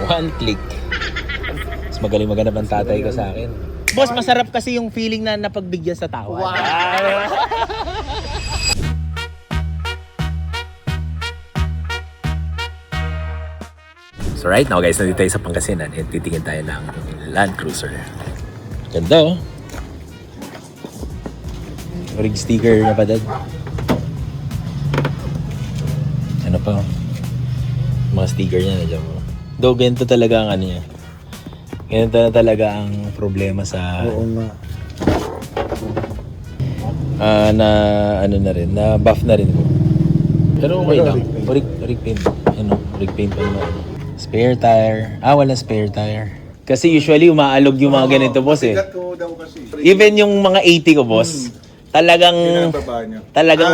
One click. Mas magaling maghanap ang tatay ko sa akin. Boss, masarap kasi yung feeling na napagbigyan sa tao. Wow! So right now guys, nandito tayo sa Pangasinan at titingin tayo ng Land Cruiser. Ganda oh. Rig sticker na pa dad. Ano pa? Mga sticker niya na dyan mo. Though ganito talaga ang ano niya. Ganito na talaga ang problema sa... Oo nga. na ano na rin, na buff na rin po. Pero okay lang. Rig paint. Ano? Rig paint pa naman. Spare tire. Walang spare tire. Kasi usually umaalog yung mga ganito boss eh. Even yung mga 80 ko boss. Talagang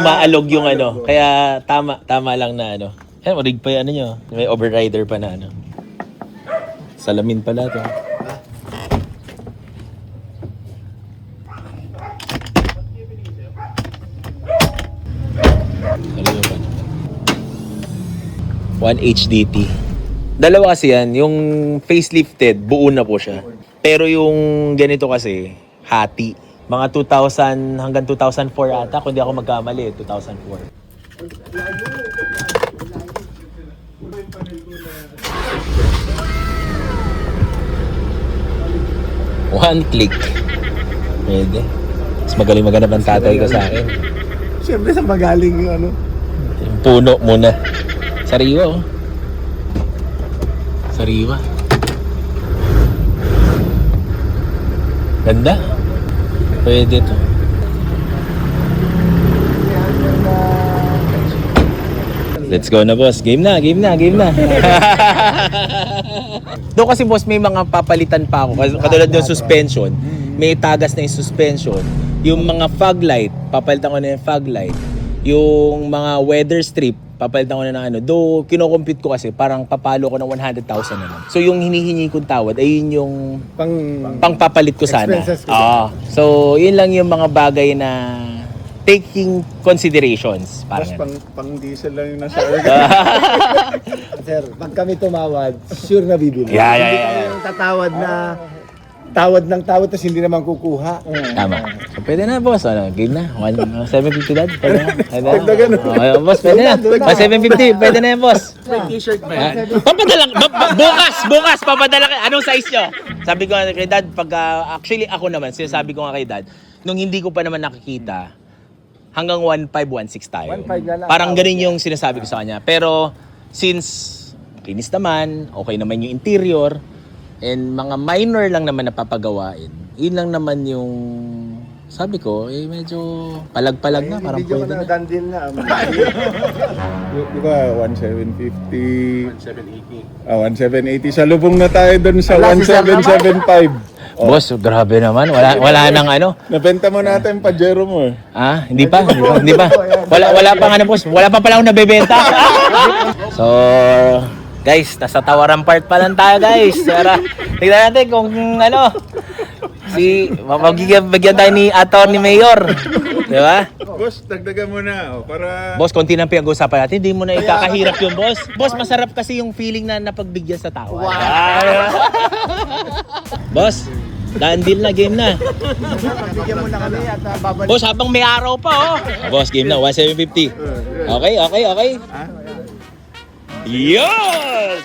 umaalog yung ano. Kaya tama lang na ano. Rig pa yung ano nyo. May overrider pa na ano. Salamin pala to. Salamin pa. 1 HDT. Dalawa kasi yan. Yung facelifted, buo na po siya. Pero yung ganito kasi, hati. Mga 2000 hanggang 2004 ata, kung di ako magkamali, 2004. One click. Pwede. Mas magaling maghanap ang tatay ko sa akin. Siyempre sa magaling yung ano. Yung puno muna. Sariwa oh. Sariwa. Ganda. Pwede to. Let's go na boss. Game na. Doon kasi boss may mga papalitan pa ako. Katulad ng suspension. May tagas na yung suspension. Yung mga fog light, papalitan ko na yung fog light. Yung mga weather strip, papalitan ko na ng ano. Though kinocompute ko kasi parang papalo ko ng 100,000 naman. So yung hinihingi kong tawad ay yun yung pangpapalit ko sana. So yun lang yung mga bagay na taking considerations. Mas pang diesel lang yung nasa Sir, pag kami tumawad, sure na bibili. Yeah. Hindi kami yung tatawad na tawad tapos hindi naman kukuha. Tama. So, pwede na boss. Ano, game na. 750 dad. Pwede na. Dagdagan, no? Boss, pwede na. 750. Pwede na yan boss. May t-shirt ba yan? Papadala. Bukas. Papadala kayo. Anong size nyo? Sabi ko nga kay dad, pag actually ako naman, sinasabi ko nga kay dad, nung hindi ko pa naman nakikita, hanggang 1.5, 1.6 tayo. 1.5 na lang. Parang ganun yung sinasabi ko sa kanya. Pero since kinis naman, okay naman yung interior, and mga minor lang naman napapagawain, yun lang naman yung sabi ko, medyo palag-palag na, parang Hindi pwede na. dandil na. Di ba, 1,750? 1,780. Sa lubong na tayo dun sa 1,775. Boss, grabe naman. Wala nang ano. Nabenta mo natin Pajero mo eh. Hindi pa. Wala pang ano, boss. Wala pa pala akong nabebenta. So, guys, nasa tawaran part pa lang tayo, guys. Tara, tignan natin kung ano. Mapagigyan tayo ni Atty. Mayor. Di ba? Boss, dagdagan mo na. Para... Boss, konti nang pinag-uusapan natin. Hindi mo na ikakahirap yung boss. Boss, masarap kasi yung feeling na napagbigyan sa tao. Wow. Boss, daan deal na, game na. Bigyan mo na kami at babalik. Boss, habang may araw pa, oh. Boss, game na, 1,750. Okay. Yes!